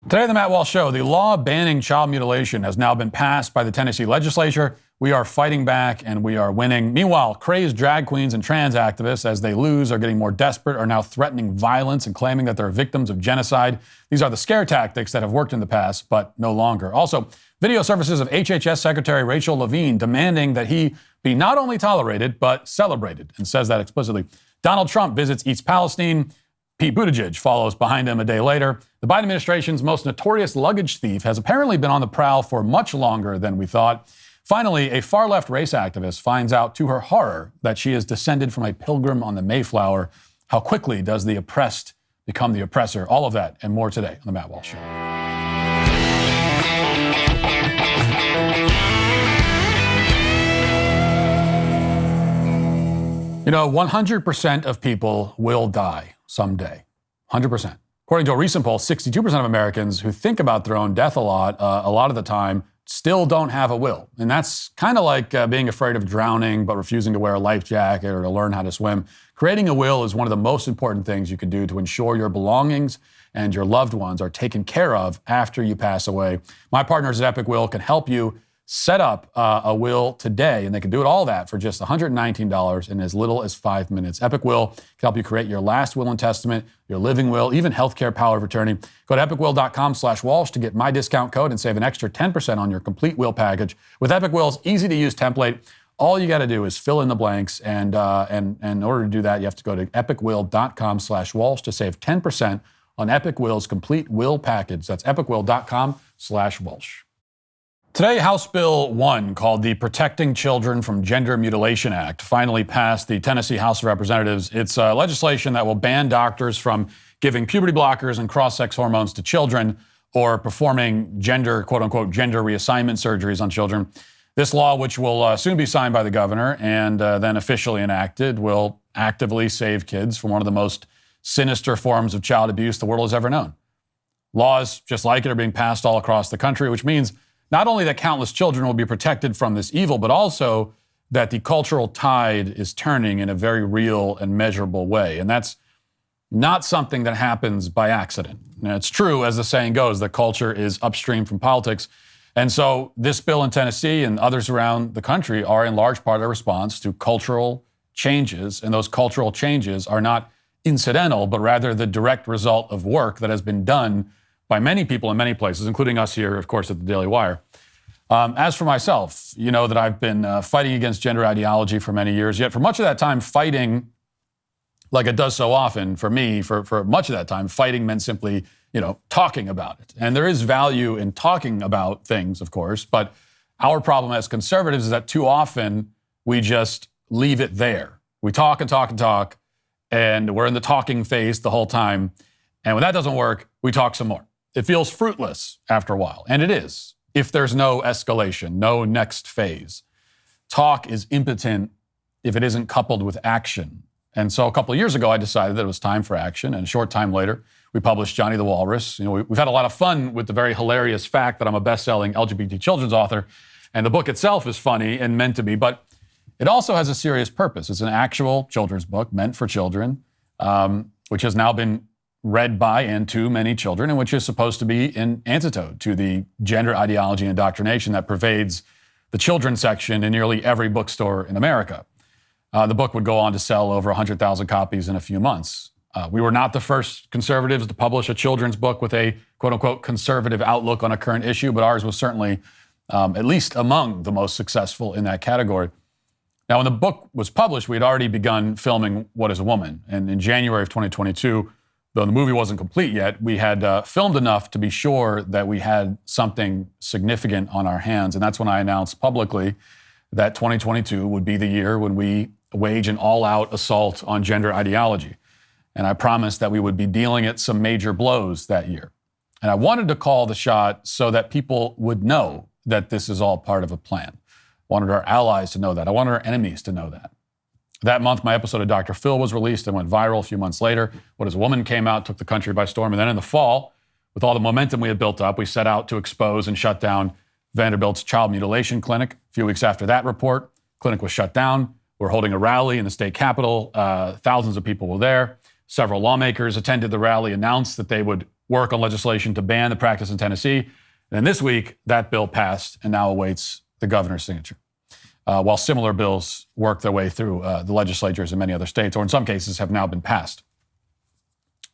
Today on the Matt Walsh Show, the law banning child mutilation has now been passed by the Tennessee legislature. We are fighting back and we are winning. Meanwhile, crazed drag queens and trans activists, as they lose, are getting more desperate, are now threatening violence and claiming that they're victims of genocide. These are the scare tactics that have worked in the past, but no longer. Also, video surfaces of HHS Secretary Rachel Levine demanding that he be not only tolerated, but celebrated, and says that explicitly. Donald Trump visits East Palestine. Pete Buttigieg follows behind him a day later. The Biden administration's most notorious luggage thief has apparently been on the prowl for much longer than we thought. Finally, a far-left race activist finds out to her horror that she is descended from a pilgrim on the Mayflower. How quickly does the oppressed become the oppressor? All of that and more today on The Matt Walsh Show. You know, 100% of people will die someday. 100%. According to a recent poll, 62% of Americans who think about their own death a lot of the time still don't have a will. And that's kind of like being afraid of drowning but refusing to wear a life jacket or to learn how to swim. Creating a will is one of the most important things you can do to ensure your belongings and your loved ones are taken care of after you pass away. My partners at Epic Will can help you set up a will today, and they can do it all that for just $119 in as little as 5 minutes. Epic Will can help you create your last will and testament, your living will, even healthcare power of attorney. Go to epicwill.com/Walsh to get my discount code and save an extra 10% on your complete will package. With Epic Will's easy-to-use template, all you got to do is fill in the blanks, and in order to do that, you have to go to epicwill.com/Walsh to save 10% on Epic Will's complete will package. That's epicwill.com/Walsh. Today, House Bill 1, called the Protecting Children from Gender Mutilation Act, finally passed the Tennessee House of Representatives. It's legislation that will ban doctors from giving puberty blockers and cross-sex hormones to children or performing gender, quote-unquote, gender reassignment surgeries on children. This law, which will soon be signed by the governor and then officially enacted, will actively save kids from one of the most sinister forms of child abuse the world has ever known. Laws just like it are being passed all across the country, which means not only that countless children will be protected from this evil, but also that the cultural tide is turning in a very real and measurable way. And that's not something that happens by accident. Now, it's true, as the saying goes, that culture is upstream from politics. And so this bill in Tennessee and others around the country are in large part a response to cultural changes. And those cultural changes are not incidental, but rather the direct result of work that has been done by many people in many places, including us here, of course, at the Daily Wire. As for myself, you know that I've been fighting against gender ideology for many years, yet for much of that time, fighting, like it does so often for me, for much of that time, fighting meant simply, talking about it. And there is value in talking about things, of course, but our problem as conservatives is that too often we just leave it there. We talk and talk and talk, and we're in the talking phase the whole time. And when that doesn't work, we talk some more. It feels fruitless after a while, and it is, if there's no escalation, no next phase. Talk is impotent if it isn't coupled with action. And so a couple of years ago, I decided that it was time for action, and a short time later, we published Johnny the Walrus. We've had a lot of fun with the very hilarious fact that I'm a best-selling LGBT children's author, and the book itself is funny and meant to be, but it also has a serious purpose. It's an actual children's book meant for children, which has now been read by and to many children, and which is supposed to be an antidote to the gender ideology and indoctrination that pervades the children's section in nearly every bookstore in America. The book would go on to sell over 100,000 copies in a few months. We were not the first conservatives to publish a children's book with a quote-unquote conservative outlook on a current issue, but ours was certainly at least among the most successful in that category. Now, when the book was published, we had already begun filming What is a Woman? And in January of 2022, though the movie wasn't complete yet, we had filmed enough to be sure that we had something significant on our hands. And that's when I announced publicly that 2022 would be the year when we wage an all-out assault on gender ideology. And I promised that we would be dealing it some major blows that year. And I wanted to call the shot so that people would know that this is all part of a plan. I wanted our allies to know that. I wanted our enemies to know that. That month, my episode of Dr. Phil was released and went viral. A few months later, What is a Woman came out, took the country by storm. And then in the fall, with all the momentum we had built up, we set out to expose and shut down Vanderbilt's child mutilation clinic. A few weeks after that report, clinic was shut down. We're holding a rally in the state capitol. Thousands of people were there. Several lawmakers attended the rally, announced that they would work on legislation to ban the practice in Tennessee. And this week, that bill passed and now awaits the governor's signature, while similar bills work their way through the legislatures in many other states, or in some cases have now been passed.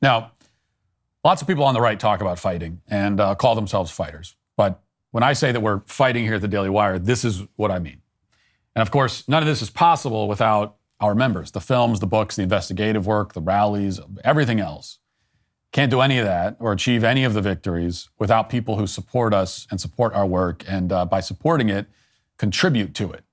Now, lots of people on the right talk about fighting and call themselves fighters. But when I say that we're fighting here at the Daily Wire, this is what I mean. And of course, none of this is possible without our members, the films, the books, the investigative work, the rallies, everything else. Can't do any of that or achieve any of the victories without people who support us and support our work, and by supporting it, contribute to it.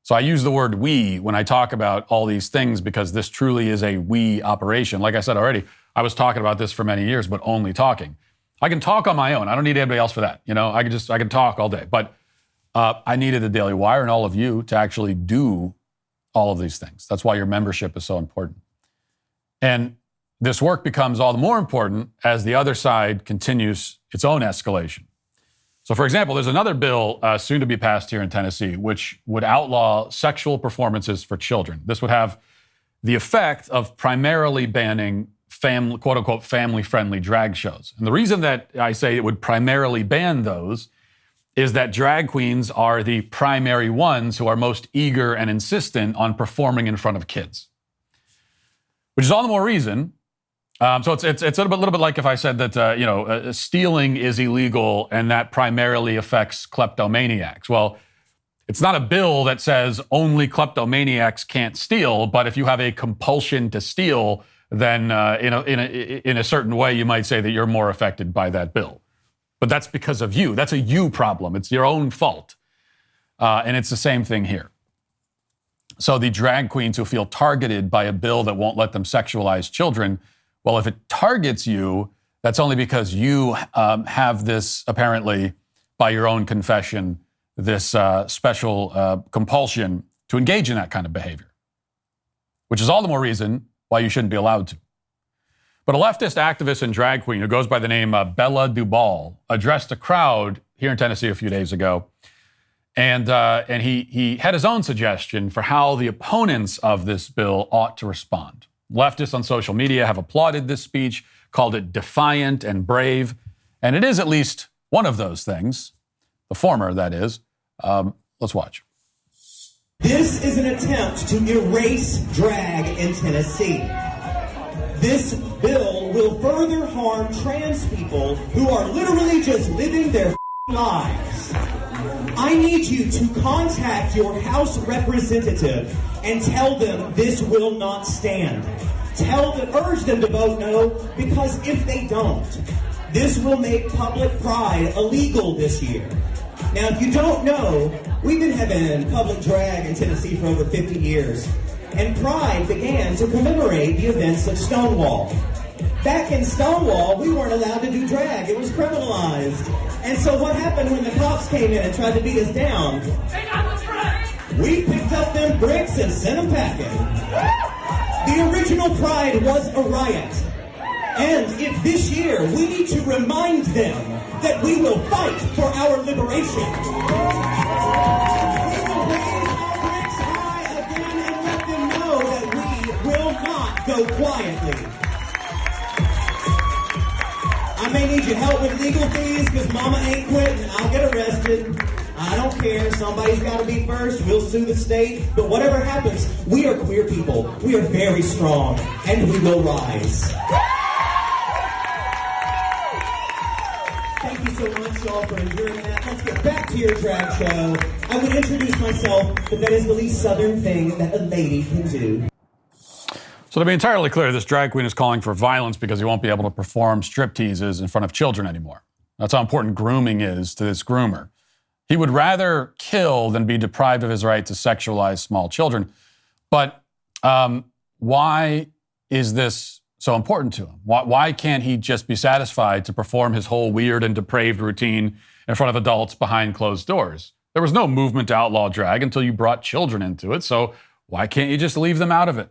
So I use the word we when I talk about all these things because this truly is a we operation. Like I said already, I was talking about this for many years, but only talking. I can talk on my own. I don't need anybody else for that. I can talk all day. But I needed the Daily Wire and all of you to actually do all of these things. That's why your membership is so important. And this work becomes all the more important as the other side continues its own escalation. So, for example, there's another bill soon to be passed here in Tennessee, which would outlaw sexual performances for children. This would have the effect of primarily banning quote unquote family-friendly drag shows. And the reason that I say it would primarily ban those is that drag queens are the primary ones who are most eager and insistent on performing in front of kids. Which is all the more reason. So it's a little bit like if I said that stealing is illegal and that primarily affects kleptomaniacs. Well, it's not a bill that says only kleptomaniacs can't steal, but if you have a compulsion to steal, then in a certain way you might say that you're more affected by that bill. But that's because of you. That's a you problem. It's your own fault. And it's the same thing here. So the drag queens who feel targeted by a bill that won't let them sexualize children, well, if it targets you, that's only because you have this, apparently, by your own confession, this special compulsion to engage in that kind of behavior, which is all the more reason why you shouldn't be allowed to. But a leftist activist and drag queen who goes by the name Bella Dubal addressed a crowd here in Tennessee a few days ago, and he had his own suggestion for how the opponents of this bill ought to respond. Leftists on social media have applauded this speech, called it defiant and brave, and it is at least one of those things, the former, that is. Let's watch. This is an attempt to erase drag in Tennessee. This bill will further harm trans people who are literally just living their lives. I need you to contact your House representative and tell them this will not stand. Urge them to vote no, because if they don't, this will make public pride illegal this year. Now, if you don't know, we've been having public drag in Tennessee for over 50 years, and pride began to commemorate the events of Stonewall. Back in Stonewall, we weren't allowed to do drag. It was criminalized. And so what happened when the cops came in and tried to beat us down? We picked up them bricks and sent them packing. The original pride was a riot. And if this year we need to remind them that we will fight for our liberation. We will raise our bricks high again and let them know that we will not go quietly. I may need your help with legal fees because mama ain't quitting. I'll get arrested. I don't care. Somebody's got to be first. We'll sue the state. But whatever happens, we are queer people. We are very strong, and we will rise. Thank you so much, y'all, for enduring that. Let's get back to your drag show. I would introduce myself, but that is the least southern thing that a lady can do. So to be entirely clear, this drag queen is calling for violence because he won't be able to perform stripteases in front of children anymore. That's how important grooming is to this groomer. He would rather kill than be deprived of his right to sexualize small children. But why is this so important to him? Why can't he just be satisfied to perform his whole weird and depraved routine in front of adults behind closed doors? There was no movement to outlaw drag until you brought children into it, so why can't you just leave them out of it?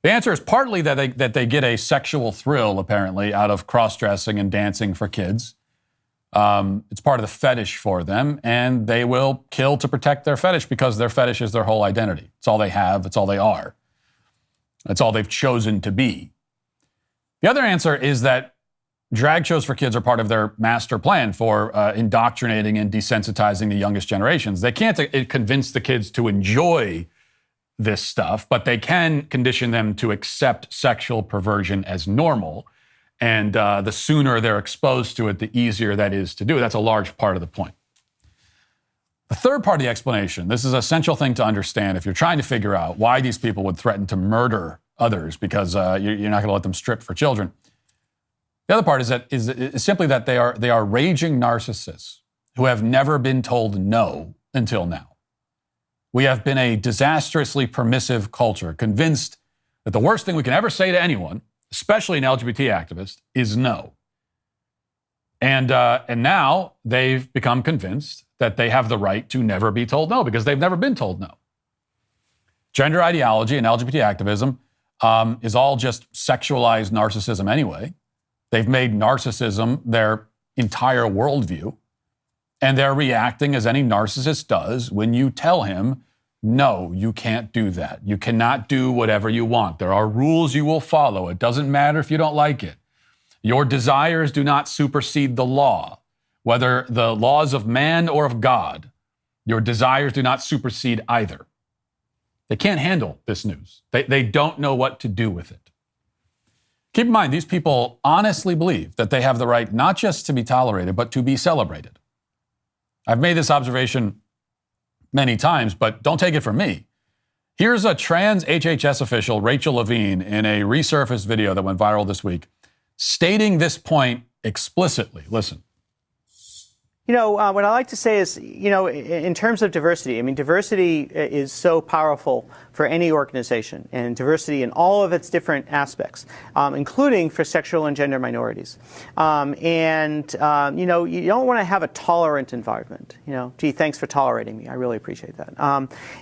The answer is partly that they get a sexual thrill, apparently, out of cross-dressing and dancing for kids. It's part of the fetish for them, and they will kill to protect their fetish because their fetish is their whole identity. It's all they have. It's all they are. It's all they've chosen to be. The other answer is that drag shows for kids are part of their master plan for indoctrinating and desensitizing the youngest generations. They can't convince the kids to enjoy this stuff, but they can condition them to accept sexual perversion as normal. And the sooner they're exposed to it, the easier that is to do. That's a large part of the point. The third part of the explanation, this is an essential thing to understand if you're trying to figure out why these people would threaten to murder others because you're not going to let them strip for children. The other part is simply that they are raging narcissists who have never been told no until now. We have been a disastrously permissive culture, convinced that the worst thing we can ever say to anyone, especially an LGBT activist, is no. And now they've become convinced that they have the right to never be told no because they've never been told no. Gender ideology and LGBT activism is all just sexualized narcissism anyway. They've made narcissism their entire worldview, and they're reacting as any narcissist does when you tell him, no, you can't do that. You cannot do whatever you want. There are rules you will follow. It doesn't matter if you don't like it. Your desires do not supersede the law, whether the laws of man or of God. Your desires do not supersede either. They can't handle this news. They don't know what to do with it. Keep in mind, these people honestly believe that they have the right not just to be tolerated, but to be celebrated. I've made this observation many times, but don't take it from me. Here's a trans HHS official, Rachel Levine, in a resurfaced video that went viral this week, stating this point explicitly. Listen. What I like to say is, in terms of diversity, diversity is so powerful for any organization, and diversity in all of its different aspects, including for sexual and gender minorities. You don't want to have a tolerant environment. Gee, thanks for tolerating me. I really appreciate that.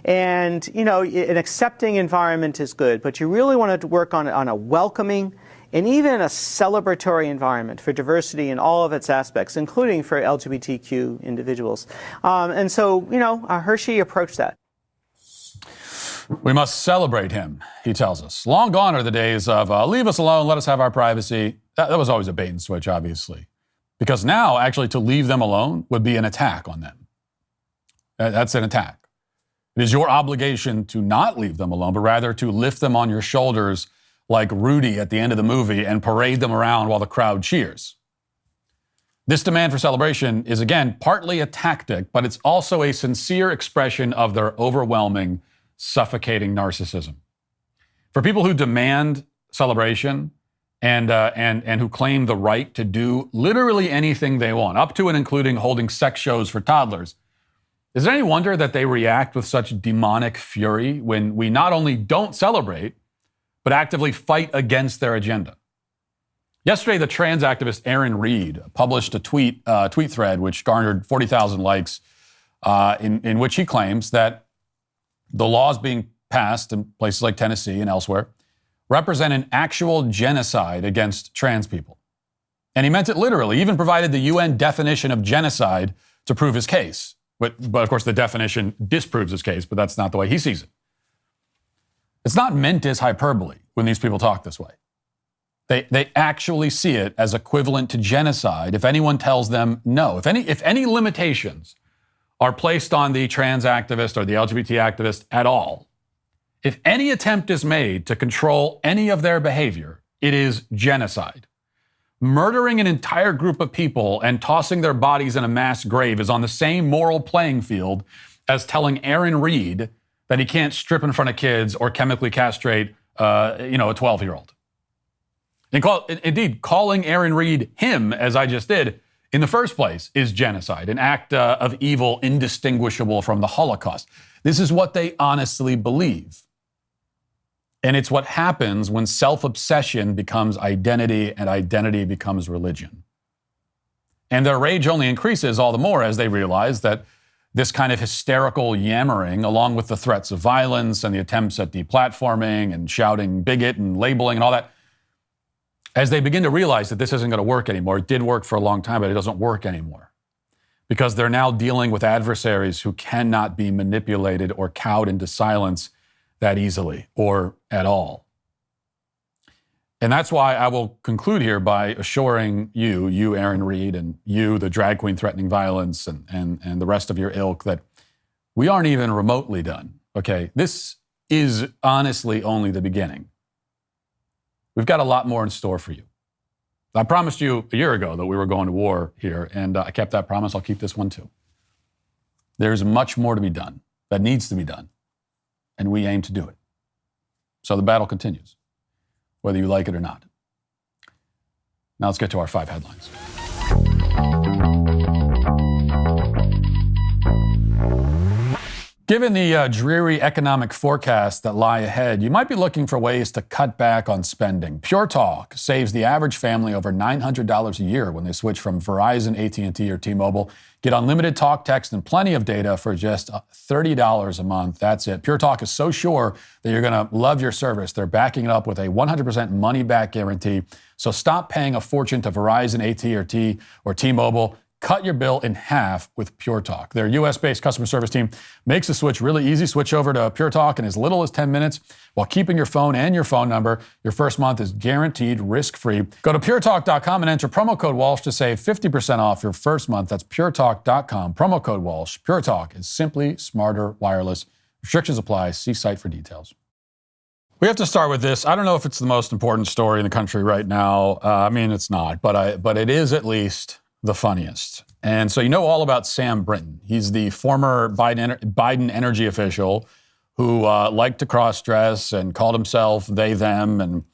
An accepting environment is good, but you really want to work on a welcoming and even a celebratory environment for diversity in all of its aspects, including for LGBTQ individuals. Hershey approached that. We must celebrate him, he tells us. Long gone are the days of leave us alone, let us have our privacy. That was always a bait and switch, obviously. Because now, actually, to leave them alone would be an attack on them. That's an attack. It is your obligation to not leave them alone, but rather to lift them on your shoulders like Rudy at the end of the movie and parade them around while the crowd cheers. This demand for celebration is, again, partly a tactic, but it's also a sincere expression of their overwhelming, suffocating narcissism. For people who demand celebration and who claim the right to do literally anything they want, up to and including holding sex shows for toddlers, is it any wonder that they react with such demonic fury when we not only don't celebrate, but actively fight against their agenda? Yesterday, the trans activist Aaron Reed published a tweet thread which garnered 40,000 likes, in which he claims that the laws being passed in places like Tennessee and elsewhere represent an actual genocide against trans people. And he meant it literally, he even provided the UN definition of genocide to prove his case. But of course, the definition disproves his case, but that's not the way he sees it. It's not meant as hyperbole when these people talk this way. They actually see it as equivalent to genocide if anyone tells them no. If any limitations are placed on the trans activist or the LGBT activist at all, if any attempt is made to control any of their behavior, it is genocide. Murdering an entire group of people and tossing their bodies in a mass grave is on the same moral playing field as telling Aaron Reed that he can't strip in front of kids or chemically castrate, a 12-year-old. Indeed, calling Aaron Reed him, as I just did, in the first place, is genocide, an act of evil indistinguishable from the Holocaust. This is what they honestly believe. And it's what happens when self-obsession becomes identity and identity becomes religion. And their rage only increases all the more as they realize that this kind of hysterical yammering, along with the threats of violence and the attempts at deplatforming and shouting bigot and labeling and all that, as they begin to realize that this isn't going to work anymore, it did work for a long time, but it doesn't work anymore. Because they're now dealing with adversaries who cannot be manipulated or cowed into silence that easily or at all. And that's why I will conclude here by assuring you, Aaron Reed, and you, the drag queen threatening violence, and the rest of your ilk, that we aren't even remotely done, okay? This is honestly only the beginning. We've got a lot more in store for you. I promised you a year ago that we were going to war here, and I kept that promise. I'll keep this one too. There's much more to be done that needs to be done, and we aim to do it. So the battle continues, whether you like it or not. Now let's get to our 5 headlines. Given the dreary economic forecasts that lie ahead, you might be looking for ways to cut back on spending. Pure Talk saves the average family over $900 a year when they switch from Verizon, AT&T, or T-Mobile. Get unlimited talk, text, and plenty of data for just $30 a month. That's it. Pure Talk is so sure that you're going to love your service. They're backing it up with a 100% money-back guarantee. So stop paying a fortune to Verizon, AT&T, or T-Mobile. Cut your bill in half with Pure Talk. Their US-based customer service team makes the switch really easy. Switch over to Pure Talk in as little as 10 minutes while keeping your phone and your phone number. Your first month is guaranteed risk-free. Go to puretalk.com and enter promo code Walsh to save 50% off your first month. That's puretalk.com, promo code Walsh. Pure Talk is simply smarter wireless. Restrictions apply. See site for details. We have to start with this. I don't know if it's the most important story in the country right now. I mean, it's not, but it is at least the funniest. And so you know all about Sam Brinton. He's the former Biden energy official who liked to cross-dress and called himself they, them, and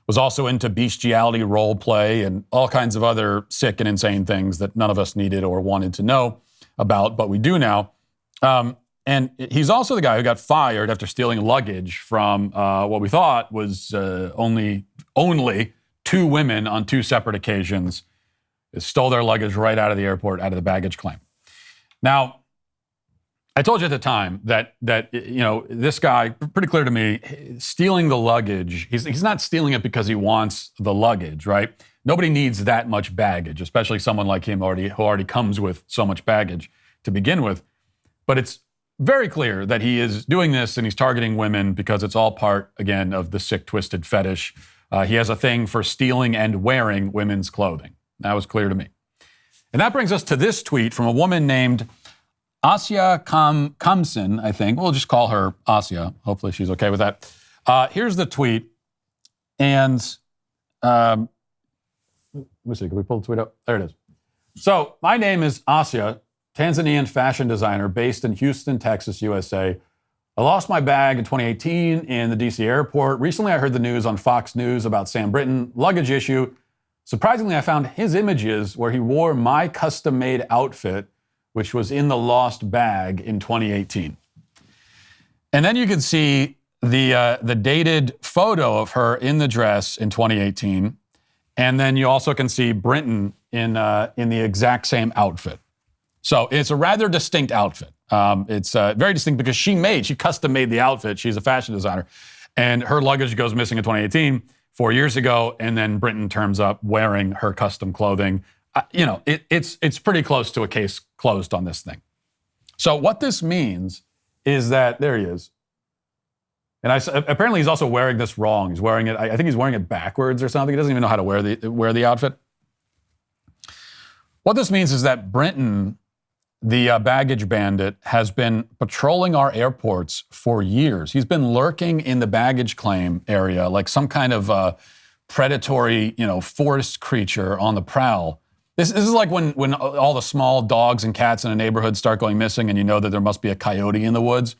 was also into bestiality role play and all kinds of other sick and insane things that none of us needed or wanted to know about, but we do now. And he's also the guy who got fired after stealing luggage from what we thought was only 2 women on 2 separate occasions. Stole their luggage right out of the airport, out of the baggage claim. Now, I told you at the time that you know, this guy, pretty clear to me, stealing the luggage, he's not stealing it because he wants the luggage, right? Nobody needs that much baggage, especially someone like him who already comes with so much baggage to begin with. But it's very clear that he is doing this and he's targeting women because it's all part, again, of the sick, twisted fetish. He has a thing for stealing and wearing women's clothing. That was clear to me. And that brings us to this tweet from a woman named Asya Kamsin, I think. We'll just call her Asya. Hopefully she's okay with that. Here's the tweet. And let me see, can we pull the tweet up? There it is. So my name is Asya, Tanzanian fashion designer based in Houston, Texas, USA. I lost my bag in 2018 in the DC airport. Recently, I heard the news on Fox News about Sam Brinton luggage issue. Surprisingly, I found his images where he wore my custom-made outfit, which was in the lost bag in 2018. And then you can see the dated photo of her in the dress in 2018. And then you also can see Brinton in the exact same outfit. So it's a rather distinct outfit. It's very distinct because she custom-made the outfit. She's a fashion designer. And her luggage goes missing in 2018. 4 years ago, and then Brinton turns up wearing her custom clothing. It's pretty close to a case closed on this thing. So what this means is that, there he is. And apparently he's also wearing this wrong. He's wearing it, I think he's wearing it backwards or something. He doesn't even know how to wear the outfit. What this means is that Brinton, the baggage bandit, has been patrolling our airports for years. He's been lurking in the baggage claim area like some kind of predatory, forest creature on the prowl. This is like when all the small dogs and cats in a neighborhood start going missing and you know that there must be a coyote in the woods.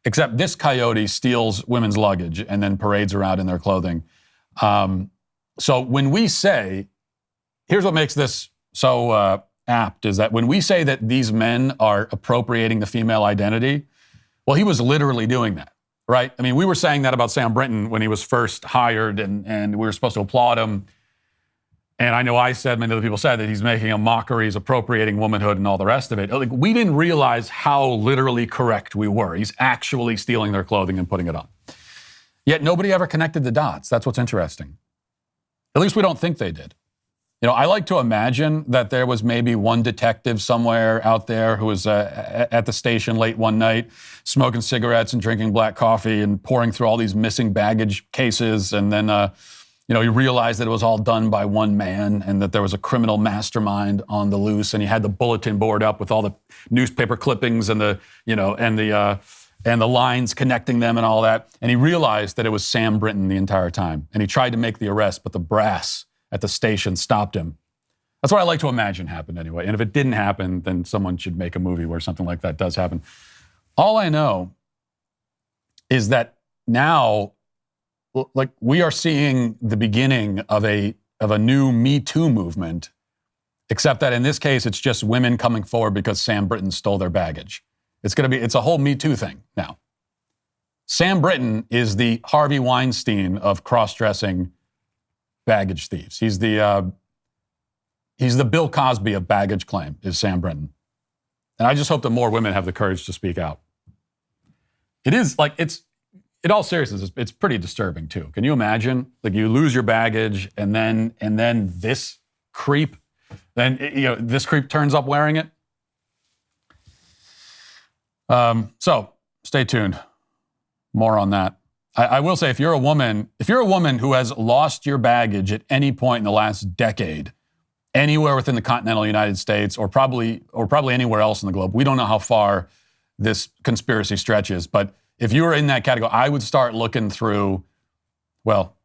Except this coyote steals women's luggage and then parades around in their clothing. So when we say, here's what makes this so apt, is that when we say that these men are appropriating the female identity, well, he was literally doing that, right? I mean, we were saying that about Sam Brinton when he was first hired and we were supposed to applaud him. And I know many other people said that he's making a mockery, he's appropriating womanhood and all the rest of it. Like, we didn't realize how literally correct we were. He's actually stealing their clothing and putting it on. Yet nobody ever connected the dots. That's what's interesting. At least we don't think they did. I like to imagine that there was maybe one detective somewhere out there who was at the station late one night, smoking cigarettes and drinking black coffee and pouring through all these missing baggage cases and then he realized that it was all done by one man and that there was a criminal mastermind on the loose, and he had the bulletin board up with all the newspaper clippings and the lines connecting them and all that. And he realized that it was Sam Brinton the entire time. And he tried to make the arrest, but the brass at the station stopped him. That's what I like to imagine happened anyway. And if it didn't happen, then someone should make a movie where something like that does happen. All I know is that now, like, we are seeing the beginning of a new Me Too movement, except that in this case, it's just women coming forward because Sam Brinton stole their baggage. It's a whole Me Too thing now. Sam Brinton is the Harvey Weinstein of cross-dressing baggage thieves. He's the Bill Cosby of baggage claim, is Sam Brinton. And I just hope that more women have the courage to speak out. It is like, in all seriousness, it's pretty disturbing too. Can you imagine? Like, you lose your baggage and then this creep, this creep turns up wearing it. So stay tuned. More on that. I will say, if you're a woman who has lost your baggage at any point in the last decade, anywhere within the continental United States or probably anywhere else in the globe, we don't know how far this conspiracy stretches, but if you were in that category, I would start looking through, well,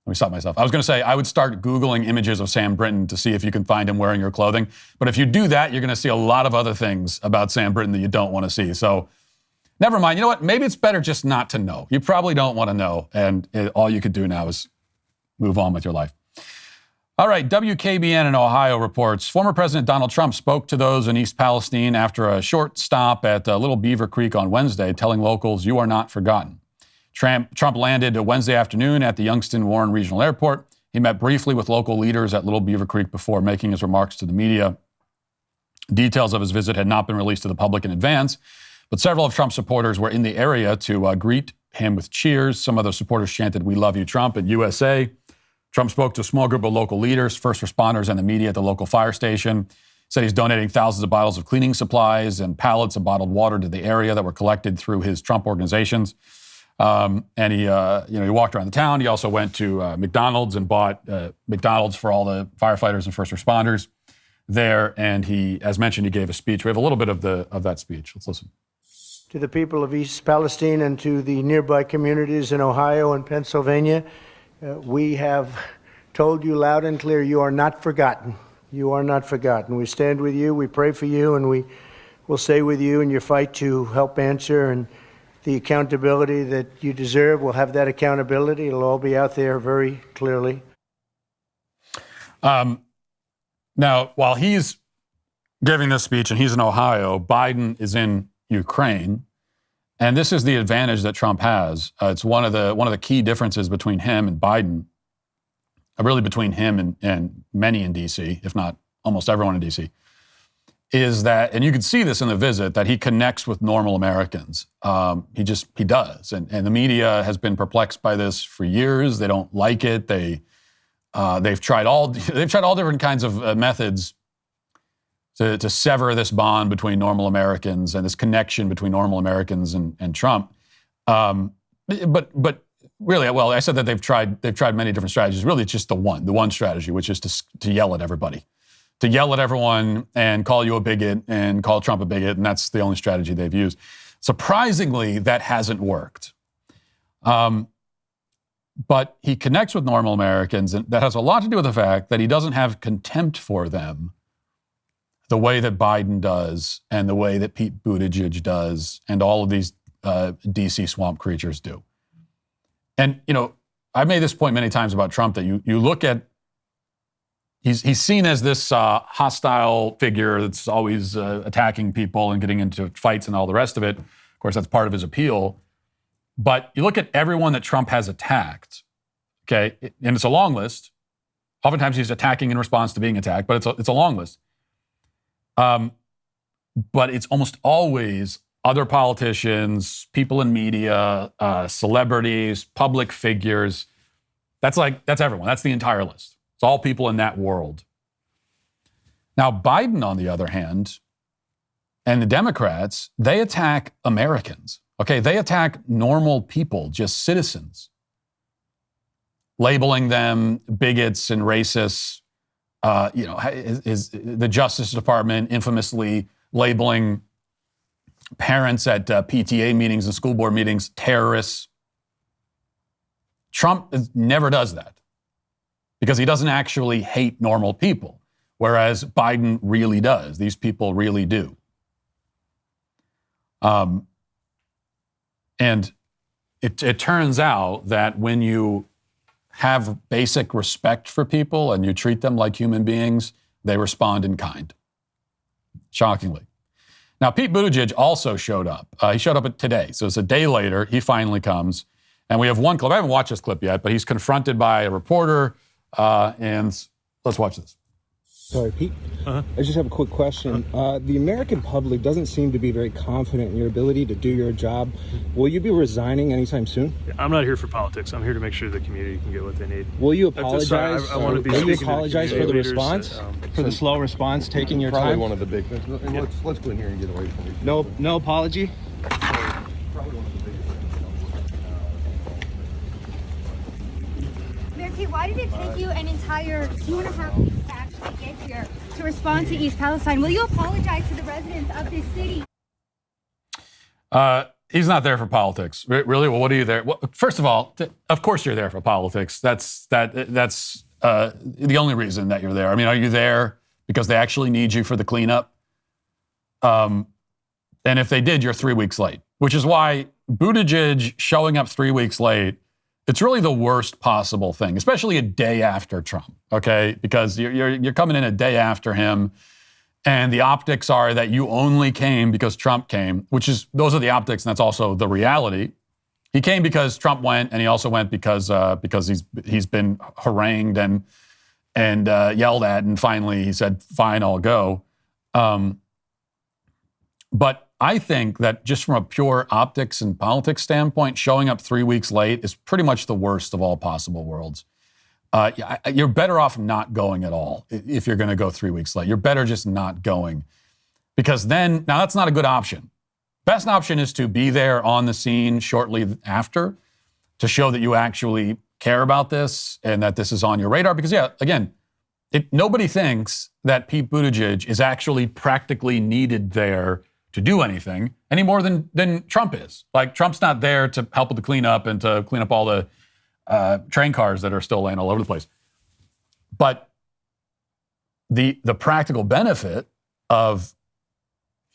let me stop myself. I was going to say, I would start Googling images of Sam Brinton to see if you can find him wearing your clothing. But if you do that, you're going to see a lot of other things about Sam Brinton that you don't want to see. So never mind. You know what? Maybe it's better just not to know. You probably don't want to know. And all you could do now is move on with your life. All right, WKBN in Ohio reports former President Donald Trump spoke to those in East Palestine after a short stop at Little Beaver Creek on Wednesday, telling locals, "You are not forgotten." Trump landed Wednesday afternoon at the Youngstown-Warren Regional Airport. He met briefly with local leaders at Little Beaver Creek before making his remarks to the media. Details of his visit had not been released to the public in advance, but several of Trump's supporters were in the area to greet him with cheers. Some of the supporters chanted, "We love you, Trump," and USA. Trump spoke to a small group of local leaders, first responders, and the media at the local fire station. Said he's donating thousands of bottles of cleaning supplies and pallets of bottled water to the area that were collected through his Trump organizations. And he walked around the town. He also went to McDonald's and bought McDonald's for all the firefighters and first responders there. And he, as mentioned, he gave a speech. We have a little bit of that speech. Let's listen. To the people of East Palestine and to the nearby communities in Ohio and Pennsylvania, we have told you loud and clear, you are not forgotten. You are not forgotten. We stand with you, we pray for you, and we will stay with you in your fight to help answer, and the accountability that you deserve. We'll have that accountability. It'll all be out there very clearly. Now, while he's giving this speech and he's in Ohio, Biden is in Ukraine. And this is the advantage that Trump has. It's one of the key differences between him and Biden, really between him and many in D.C., if not almost everyone in D.C., is that, and you can see this in the visit, that he connects with normal Americans. He does. And the media has been perplexed by this for years. They don't like it. They've tried all different kinds of methods to sever this bond between normal Americans and this connection between normal Americans and Trump. But really, well, I said that they've tried many different strategies. Really, it's just the one strategy, which is to yell at everybody, to yell at everyone and call you a bigot and call Trump a bigot, and that's the only strategy they've used. Surprisingly, that hasn't worked. But he connects with normal Americans, and that has a lot to do with the fact that he doesn't have contempt for them the way that Biden does and the way that Pete Buttigieg does and all of these D.C. swamp creatures do. And, I've made this point many times about Trump, that you look at, he's seen as this hostile figure that's always attacking people and getting into fights and all the rest of it. Of course, that's part of his appeal. But you look at everyone that Trump has attacked, okay, and it's a long list. Oftentimes he's attacking in response to being attacked, but it's a long list. But it's almost always other politicians, people in media, celebrities, public figures. That's everyone. That's the entire list. It's all people in that world. Now, Biden, on the other hand, and the Democrats, they attack Americans. Okay, they attack normal people, just citizens. labeling them bigots and racists. The Justice Department infamously labeling parents at PTA meetings and school board meetings terrorists. Trump never does that because he doesn't actually hate normal people, whereas Biden really does. These people really do. And it turns out that when you have basic respect for people and you treat them like human beings, they respond in kind. Shockingly. Now, Pete Buttigieg also showed up. He showed up today. So it's a day later. He finally comes. And we have one clip. I haven't watched this clip yet, but he's confronted by a reporter. And let's watch this. Sorry, Pete. I just have a quick question. The American public doesn't seem to be very confident in your ability to do your job. Will you be resigning anytime soon? I'm not here for politics. I'm here to make sure the community can get what they need. Will you apologize? I want to be Will you speaking to apologize for the leaders, response? For the slow response, taking your Probably time? one of the big things. And let's go in here and get away from it. No apology? Mayor, why did it take you an entire 2.5 weeks to actually get here to respond to East Palestine? Will you apologize to the residents of this city? He's not there for politics. Really? Well, what are you there? Well, first of all, of course you're there for politics. That's the only reason that you're there. I mean, are you there because they actually need you for the cleanup? And if they did, you're 3 weeks late, which is why Buttigieg showing up 3 weeks late, it's really the worst possible thing, especially a day after Trump, okay? Because you're coming in a day after him, and the optics are that you only came because Trump came, those are the optics, and that's also the reality. He came because Trump went, and he also went because he's been harangued and yelled at, and finally he said, "Fine, I'll go." But I think that just from a pure optics and politics standpoint, showing up 3 weeks late is pretty much the worst of all possible worlds. You're better off not going at all if you're going to go 3 weeks late. You're better just not going, because now that's not a good option. Best option is to be there on the scene shortly after to show that you actually care about this and that this is on your radar. Because again, nobody thinks that Pete Buttigieg is actually practically needed there to do anything any more than Trump is. Like, Trump's not there to help with the cleanup and to clean up all the train cars that are still laying all over the place. But the practical benefit of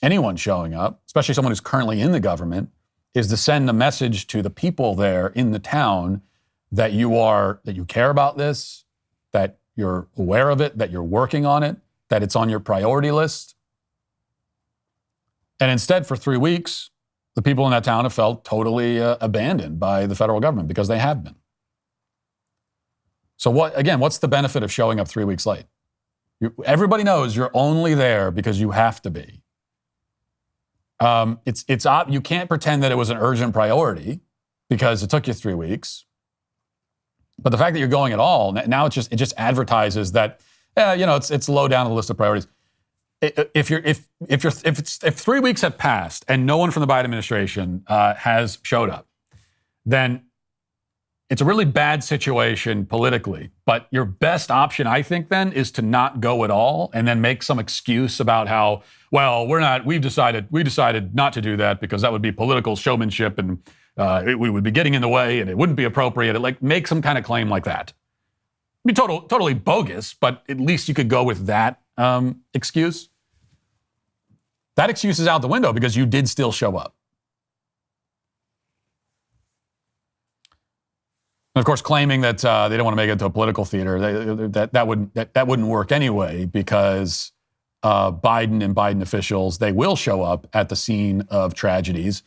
anyone showing up, especially someone who's currently in the government, is to send a message to the people there in the town that you care about this, that you're aware of it, that you're working on it, that it's on your priority list. And instead, for 3 weeks, the people in that town have felt totally abandoned by the federal government, because they have been. So what's the benefit of showing up 3 weeks late? Everybody knows you're only there because you have to be. You can't pretend that it was an urgent priority because it took you 3 weeks. But the fact that you're going at all, now it just advertises that, it's low down on the list of priorities. If 3 weeks have passed and no one from the Biden administration has showed up, then it's a really bad situation politically. But your best option, I think, then, is to not go at all and then make some excuse about how, well, we decided not to do that because that would be political showmanship and we would be getting in the way and it wouldn't be appropriate. Make some kind of claim like that. It'd be totally bogus, but at least you could go with that excuse. That excuse is out the window because you did still show up. And of course, claiming that they don't want to make it into a political theater, that wouldn't work anyway, because Biden and Biden officials, they will show up at the scene of tragedies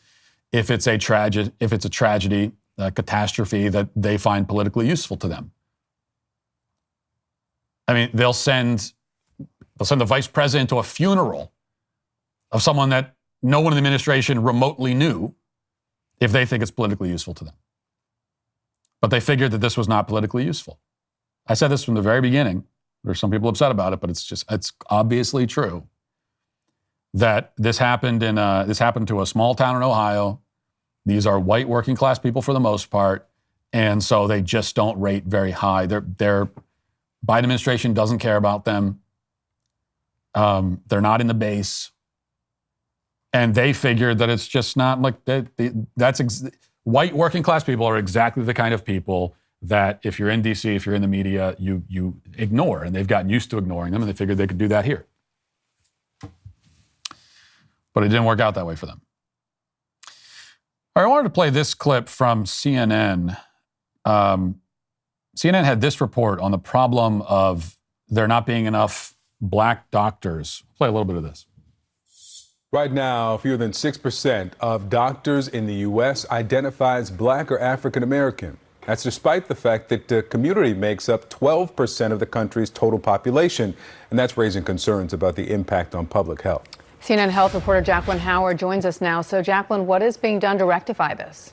if it's a tragedy, a catastrophe that they find politically useful to them. I mean, they'll send the vice president to a funeral of someone that no one in the administration remotely knew if they think it's politically useful to them. But they figured that this was not politically useful. I said this from the very beginning. There's some people upset about it, but it's obviously true that this happened to a small town in Ohio. These are white working class people for the most part, And so they just don't rate very high. Their Biden administration doesn't care about them. They're not in the base. And they figured that it's just not like white working class people are exactly the kind of people that if you're in DC, if you're in the media, you ignore. And they've gotten used to ignoring them, and they figured they could do that here. But it didn't work out that way for them. All right, I wanted to play this clip from CNN. CNN had this report on the problem of there not being enough black doctors. Play a little bit of this. Right now, fewer than 6% of doctors in the U.S. identify as black or African American. That's despite the fact that the community makes up 12% of the country's total population, and that's raising concerns about the impact on public health. CNN health reporter Jacqueline Howard joins us now. So, Jacqueline, what is being done to rectify this?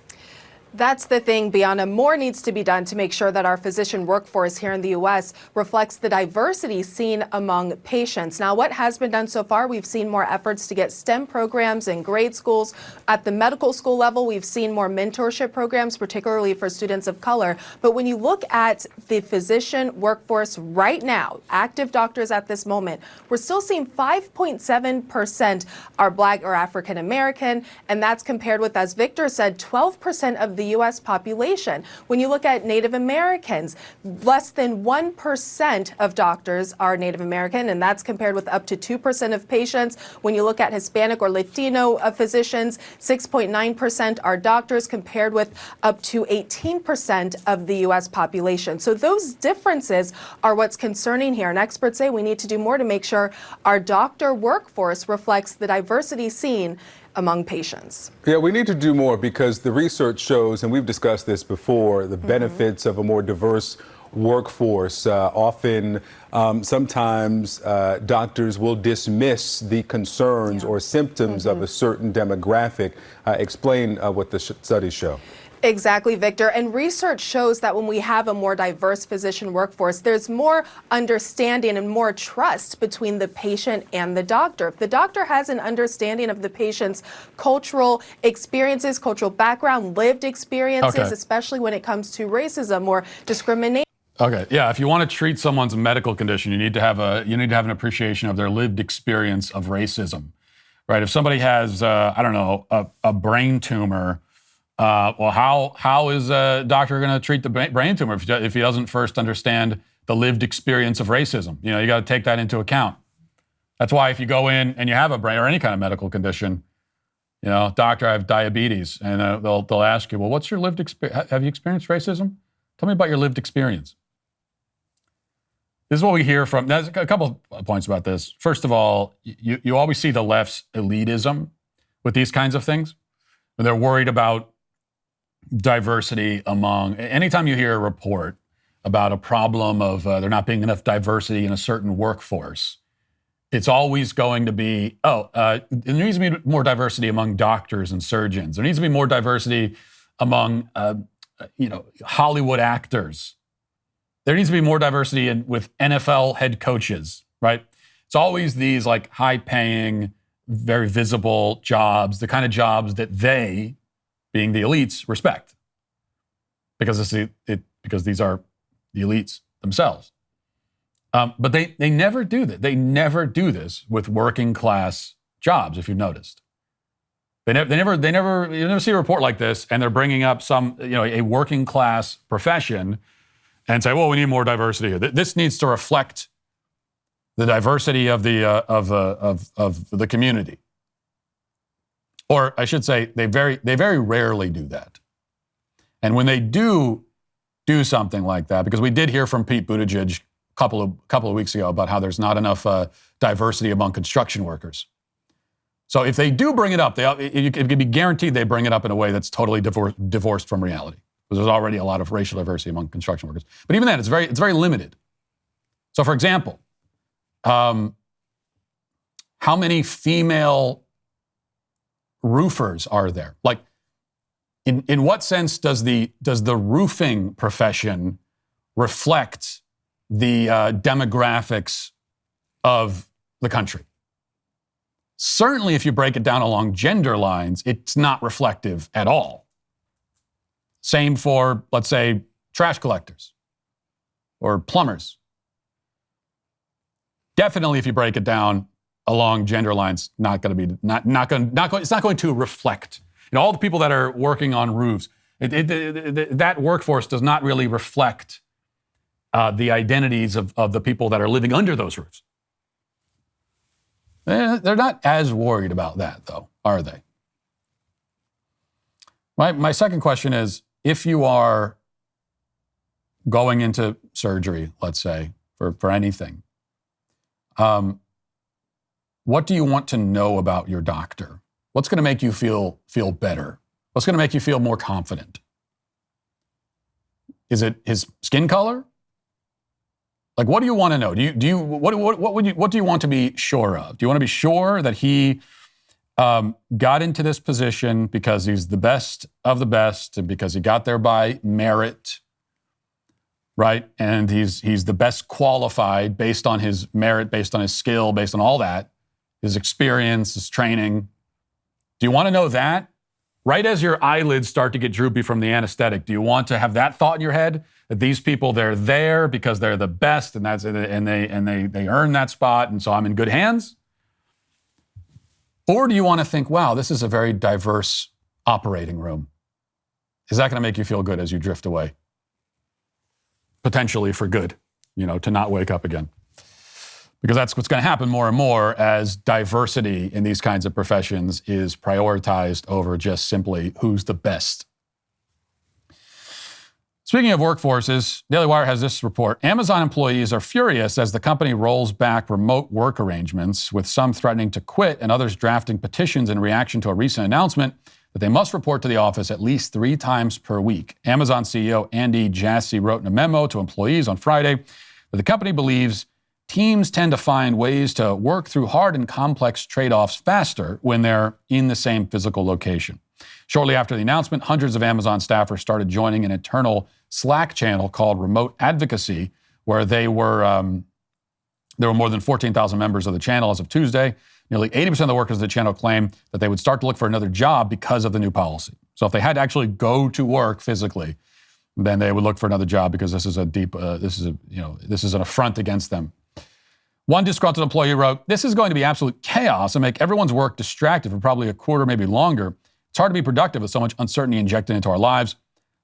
That's the thing, Bianna. More needs to be done to make sure that our physician workforce here in the U.S. reflects the diversity seen among patients. Now, what has been done so far? We've seen more efforts to get STEM programs in grade schools. At the medical school level, we've seen more mentorship programs, particularly for students of color. But when you look at the physician workforce right now, active doctors at this moment, we're still seeing 5.7% are black or African American, and that's compared with, as Victor said, 12% of the U.S. population. When you look at Native Americans, less than 1% of doctors are Native American, and that's compared with up to 2% of patients. When you look at Hispanic or Latino physicians, 6.9% are doctors, compared with up to 18% of the U.S. population. So those differences are what's concerning here. And experts say we need to do more to make sure our doctor workforce reflects the diversity seen among patients. Yeah, we need to do more because the research shows, and we've discussed this before, the benefits of a more diverse workforce. Often, sometimes doctors will dismiss the concerns or symptoms of a certain demographic. Explain what the studies show. Exactly, Victor. And research shows that when we have a more diverse physician workforce, there's more understanding and more trust between the patient and the doctor. If the doctor has an understanding of the patient's cultural experiences, cultural background, lived experiences, especially when it comes to racism or discrimination. Okay, yeah. If you want to treat someone's medical condition, you need to have an appreciation of their lived experience of racism, right? If somebody has, a brain tumor. How is a doctor going to treat the brain tumor if he doesn't first understand the lived experience of racism? You know, you got to take that into account. That's why if you go in and you have a brain or any kind of medical condition, you know, doctor, I have diabetes, and they'll ask you, well, what's your lived experience? Have you experienced racism? Tell me about your lived experience. This is what we hear from. There's a couple of points about this. First of all, you always see the left's elitism with these kinds of things. When they're worried about diversity among, anytime you hear a report about a problem of there not being enough diversity in a certain workforce, it's always going to be, there needs to be more diversity among doctors and surgeons. There needs to be more diversity among, Hollywood actors. There needs to be more diversity with NFL head coaches, right? It's always these like high-paying, very visible jobs, the kind of jobs that they, being the elites, respect, because because these are the elites themselves. But they never do that. They never do this with working class jobs. If you've noticed, you never see a report like this, and they're bringing up a working class profession, and say, well, we need more diversity here. This needs to reflect the diversity of the community. Or I should say, they very rarely do that. And when they do something like that, because we did hear from Pete Buttigieg a couple of weeks ago about how there's not enough diversity among construction workers. So if they do bring it up, it can be guaranteed they bring it up in a way that's totally divorced from reality, because there's already a lot of racial diversity among construction workers. But even then, it's very limited. So, for example, how many female roofers are there? Like, in what sense does the roofing profession reflect the demographics of the country? Certainly, if you break it down along gender lines, it's not reflective at all. Same for, let's say, trash collectors or plumbers. Definitely, if you break it down along gender lines, it's not going to reflect. All the people that are working on roofs, that workforce does not really reflect the identities of the people that are living under those roofs. They're not as worried about that, though, are they? My second question is, if you are going into surgery, let's say, for anything, what do you want to know about your doctor? What's going to make you feel better? What's going to make you feel more confident? Is it his skin color? Like, what do you want to know? What do you want to be sure of? Do you want to be sure that he got into this position because he's the best of the best and because he got there by merit, right? And he's the best qualified based on his merit, based on his skill, based on all that, his experience, his training. Do you want to know that? Right as your eyelids start to get droopy from the anesthetic, do you want to have that thought in your head that these people, they're there because they're the best and they earn that spot, and so I'm in good hands? Or do you want to think, wow, this is a very diverse operating room? Is that going to make you feel good as you drift away? Potentially for good, to not wake up again. Because that's what's going to happen more and more as diversity in these kinds of professions is prioritized over just simply who's the best. Speaking of workforces, Daily Wire has this report. Amazon employees are furious as the company rolls back remote work arrangements, with some threatening to quit and others drafting petitions in reaction to a recent announcement that they must report to the office at least 3 times per week. Amazon CEO Andy Jassy wrote in a memo to employees on Friday that the company believes teams tend to find ways to work through hard and complex trade-offs faster when they're in the same physical location. Shortly after the announcement, hundreds of Amazon staffers started joining an internal Slack channel called Remote Advocacy, where there were more than 14,000 members of the channel as of Tuesday. Nearly 80% of the workers of the channel claim that they would start to look for another job because of the new policy. So if they had to actually go to work physically, then they would look for another job because this is an affront against them. One disgruntled employee wrote, "This is going to be absolute chaos and make everyone's work distracted for probably a quarter, maybe longer. It's hard to be productive with so much uncertainty injected into our lives."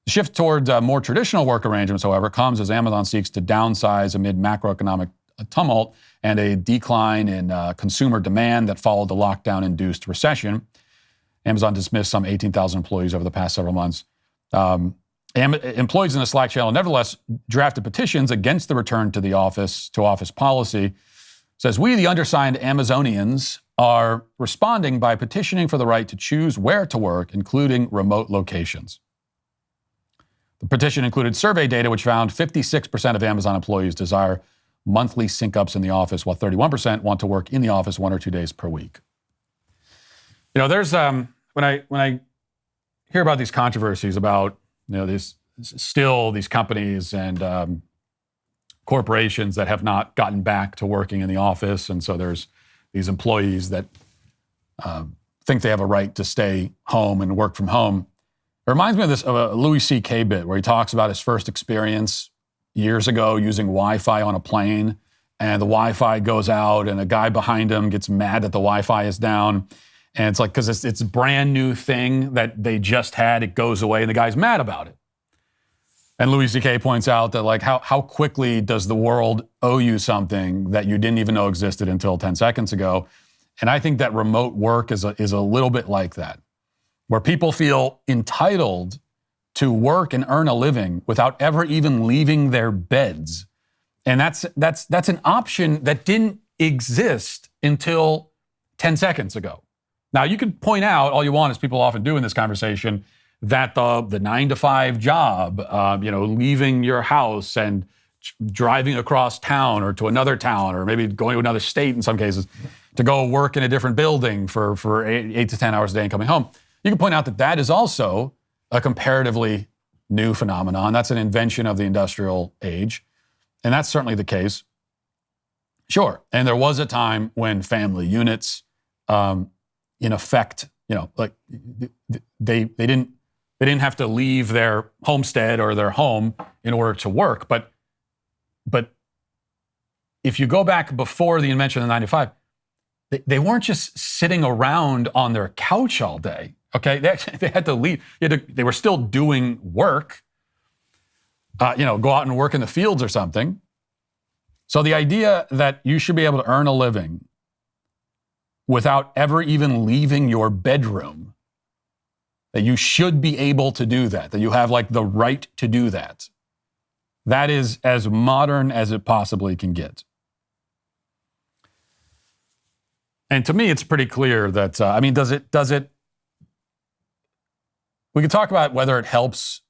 The shift toward more traditional work arrangements, however, comes as Amazon seeks to downsize amid macroeconomic tumult and a decline in consumer demand that followed the lockdown-induced recession. Amazon dismissed some 18,000 employees over the past several months. Employees in the Slack channel nevertheless drafted petitions against the return to office policy. It says, "We, the undersigned Amazonians, are responding by petitioning for the right to choose where to work, including remote locations." The petition included survey data, which found 56% of Amazon employees desire monthly sync-ups in the office, while 31% want to work in the office 1 or 2 days per week. There's when I hear about these controversies about these companies and corporations that have not gotten back to working in the office, and so there's these employees that think they have a right to stay home and work from home. It reminds me of a Louis C.K. bit where he talks about his first experience years ago using Wi-Fi on a plane, and the Wi-Fi goes out and a guy behind him gets mad that the Wi-Fi is down. And it's like, because it's a brand new thing that they just had, it goes away and the guy's mad about it. And Louis C.K. points out that how quickly does the world owe you something that you didn't even know existed until 10 seconds ago? And I think that remote work is a little bit like that, where people feel entitled to work and earn a living without ever even leaving their beds. And that's an option that didn't exist until 10 seconds ago. Now, you can point out all you want, as people often do in this conversation, that the 9-to-5 job, leaving your house and driving across town or to another town, or maybe going to another state in some cases, to go work in a different building for 8 to 10 hours a day and coming home. You can point out that is also a comparatively new phenomenon. That's an invention of the industrial age. And that's certainly the case. Sure. And there was a time when family units, in effect, they didn't They didn't have to leave their homestead or their home in order to work. But if you go back before the invention of the 9 to 5, they weren't just sitting around on their couch all day. Okay, they had to leave. They were still doing work. Go out and work in the fields or something. So the idea that you should be able to earn a living without ever even leaving your bedroom, that you should be able to do that you have like the right to do that is as modern as it possibly can get. And to me, it's pretty clear that, does it, we can talk about whether it helps,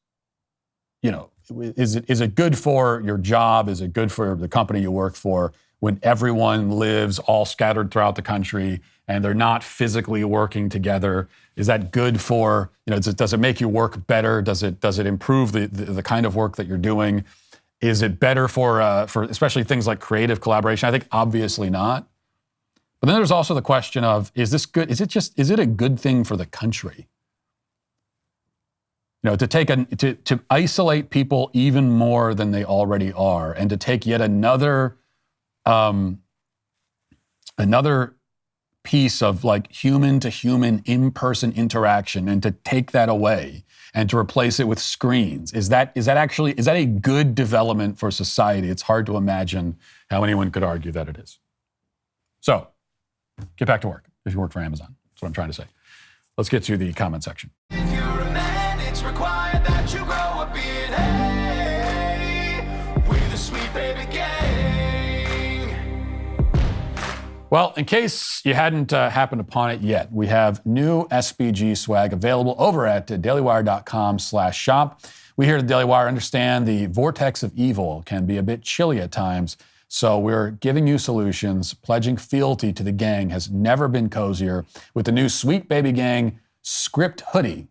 is it good for your job? Is it good for the company you work for when everyone lives all scattered throughout the country and they're not physically working together? Is that good for, does it make you work better? Does it improve the kind of work that you're doing? Is it better for especially things like creative collaboration? I think obviously not. But then there's also the question of, is this good? Is it a good thing for the country? To isolate people even more than they already are, and to take yet another piece of like human to human in-person interaction and to take that away and to replace it with screens. Is that a good development for society? It's hard to imagine how anyone could argue that it is. So, get back to work if you work for Amazon. That's what I'm trying to say. Let's get to the comment section. If you're a man, it's required that you grow a beard. Hey, we're the sweet baby gang. Well, in case you hadn't happened upon it yet, we have new SBG swag available over at dailywire.com/shop. We here at the Daily Wire understand the vortex of evil can be a bit chilly at times. So we're giving you solutions. Pledging fealty to the gang has never been cozier with the new Sweet Baby Gang Script Hoodie.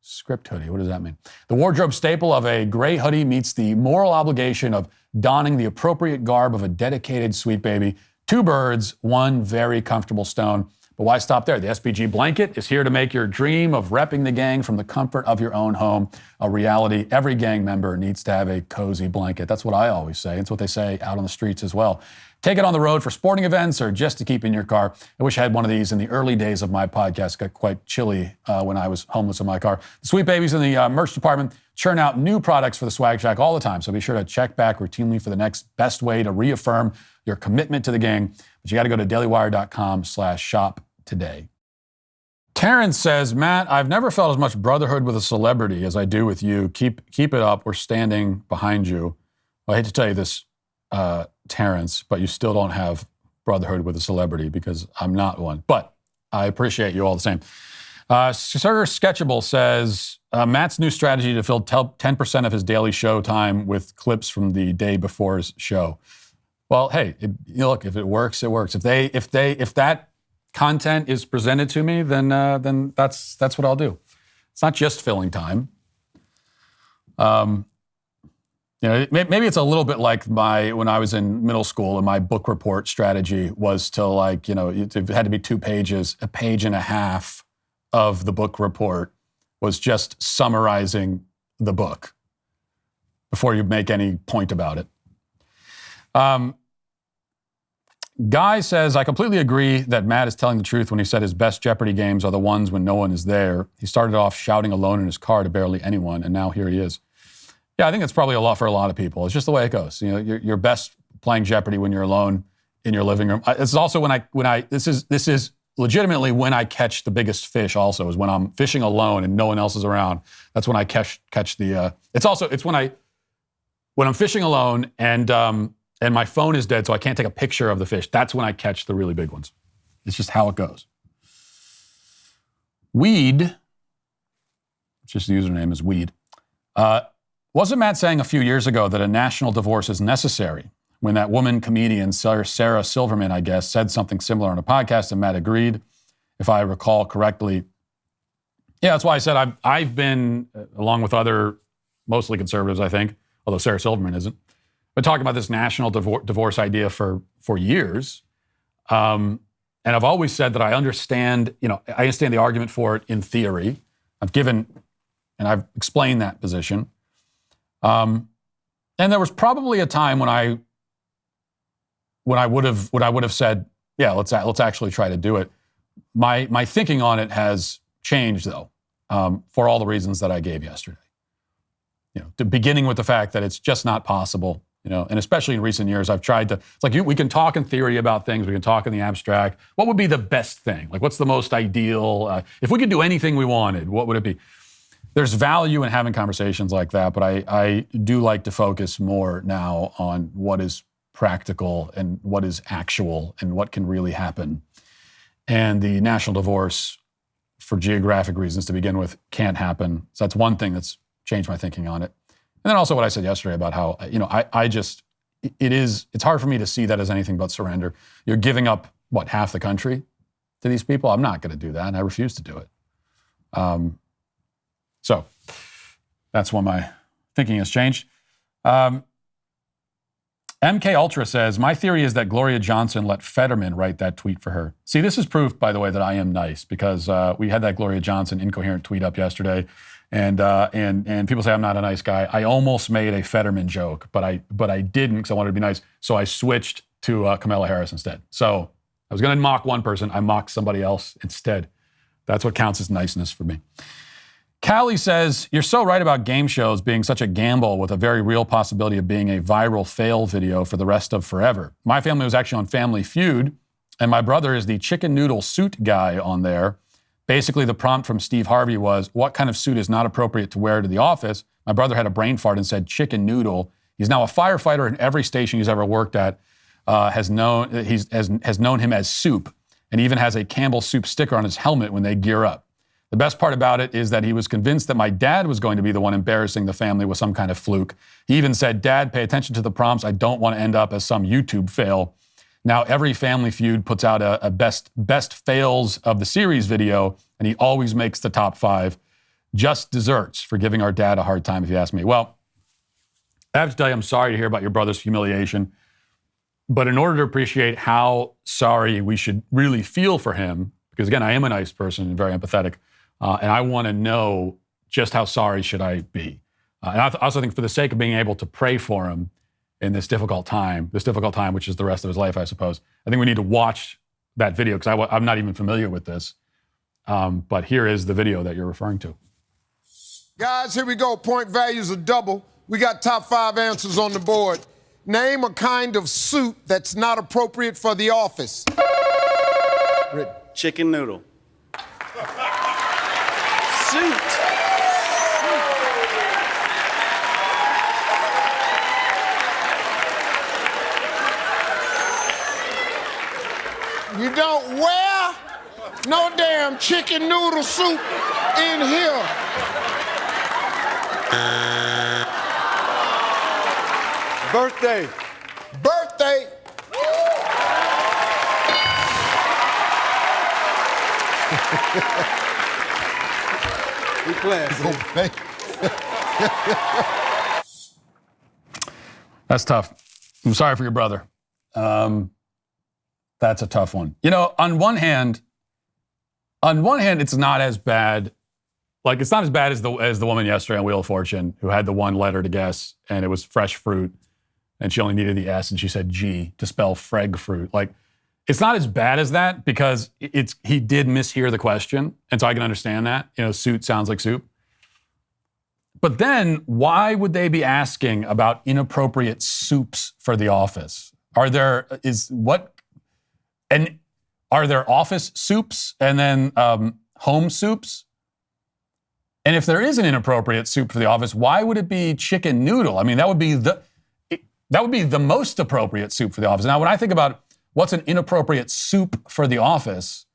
Script Hoodie, what does that mean? The wardrobe staple of a gray hoodie meets the moral obligation of donning the appropriate garb of a dedicated sweet baby. 2 birds, 1 very comfortable stone. But why stop there? The SBG blanket is here to make your dream of repping the gang from the comfort of your own home a reality. Every gang member needs to have a cozy blanket. That's what I always say. It's what they say out on the streets as well. Take it on the road for sporting events or just to keep in your car. I wish I had one of these in the early days of my podcast. It got quite chilly when I was homeless in my car. The Sweet Babies in the merch department churn out new products for the Swag Shack all the time. So be sure to check back routinely for the next best way to reaffirm your commitment to the gang. But you got to go to dailywire.com/shop today. Terrence says, Matt, I've never felt as much brotherhood with a celebrity as I do with you. Keep it up. We're standing behind you. Well, I hate to tell you this, Terrence, but you still don't have brotherhood with a celebrity because I'm not one. But I appreciate you all the same. Sir Sketchable says, Matt's new strategy to fill 10% of his daily show time with clips from the day before his show. Well, hey, look, if it works, it works. If that content is presented to me, then that's what I'll do. It's not just filling time. Maybe it's a little bit like when I was in middle school and my book report strategy was to it had to be 2 pages, a page and a half of the book report was just summarizing the book before you make any point about it. Guy says, I completely agree that Matt is telling the truth when he said his best Jeopardy games are the ones when no one is there. He started off shouting alone in his car to barely anyone, and now here he is. Yeah, I think it's probably a lot for a lot of people. It's just the way it goes. You're best playing Jeopardy when you're alone in your living room. This is also this is legitimately when I catch the biggest fish also, is when I'm fishing alone and no one else is around. That's when I catch the, it's when I'm fishing alone and my phone is dead, so I can't take a picture of the fish. That's when I catch the really big ones. It's just how it goes. Weed, just the username is Weed. Wasn't Matt saying a few years ago that a national divorce is necessary? When that woman comedian, Sarah Silverman, I guess, said something similar on a podcast and Matt agreed, if I recall correctly. Yeah, that's why I said I've been, along with other mostly conservatives, I think, although Sarah Silverman isn't, been talking about this national divorce idea for years. And I've always said that I understand the argument for it in theory. I've given And I've explained that position. And there was probably a time when I would have said, yeah, let's actually try to do it. My thinking on it has changed, though, for all the reasons that I gave yesterday. Beginning with the fact that it's just not possible, and especially in recent years, I've tried to, it's like we can talk in theory about things, we can talk in the abstract. What would be the best thing? Like, what's the most ideal? If we could do anything we wanted, what would it be? There's value in having conversations like that, but I do like to focus more now on what is practical and what is actual and what can really happen. And the national divorce, for geographic reasons to begin with, can't happen. So that's one thing that's changed my thinking on it. And then also what I said yesterday about how, it's hard for me to see that as anything but surrender. You're giving up, half the country to these people? I'm not going to do that, and I refuse to do it. So that's when my thinking has changed. MK Ultra says, my theory is that Gloria Johnson let Fetterman write that tweet for her. See, this is proof, by the way, that I am nice, because we had that Gloria Johnson incoherent tweet up yesterday, and people say I'm not a nice guy. I almost made a Fetterman joke, but I didn't because I wanted to be nice. So I switched to Kamala Harris instead. So I was going to mock one person. I mocked somebody else instead. That's what counts as niceness for me. Callie says, you're so right about game shows being such a gamble with a very real possibility of being a viral fail video for the rest of forever. My family was actually on Family Feud, and my brother is the chicken noodle suit guy on there. Basically, the prompt from Steve Harvey was, what kind of suit is not appropriate to wear to the office? My brother had a brain fart and said chicken noodle. He's now a firefighter in every station he's ever worked at, has known him as Soup, and even has a Campbell Soup sticker on his helmet when they gear up. The best part about it is that he was convinced that my dad was going to be the one embarrassing the family with some kind of fluke. He even said, Dad, pay attention to the prompts. I don't want to end up as some YouTube fail. Now, every Family Feud puts out a best fails of the series video, and he always makes the top 5. Just desserts for giving our dad a hard time, if you ask me. Well, I have to tell you, I'm sorry to hear about your brother's humiliation. But in order to appreciate how sorry we should really feel for him, because again, I am a nice person and very empathetic, and I want to know just how sorry should I be. And I also think for the sake of being able to pray for him in this difficult time, which is the rest of his life, I suppose, I think we need to watch that video because I'm not even familiar with this. But here is the video that you're referring to. Guys, here we go. Point values are double. We got top 5 answers on the board. Name a kind of suit that's not appropriate for the office. Chicken noodle. Suit. You don't wear no damn chicken noodle soup in here. Birthday. Birthday. We classy. That's tough. I'm sorry for your brother. That's a tough one. On one hand, it's not as bad. Like, it's not as bad as the woman yesterday on Wheel of Fortune who had the one letter to guess, and it was fresh fruit, and she only needed the S, and she said G to spell freg fruit. Like, it's not as bad as that because he did mishear the question, and so I can understand that. Suit sounds like soup. But then, why would they be asking about inappropriate soups for the office? Are there office soups and then home soups? And if there is an inappropriate soup for the office, why would it be chicken noodle? I mean, that would be the most appropriate soup for the office. Now, when I think about what's an inappropriate soup for the office,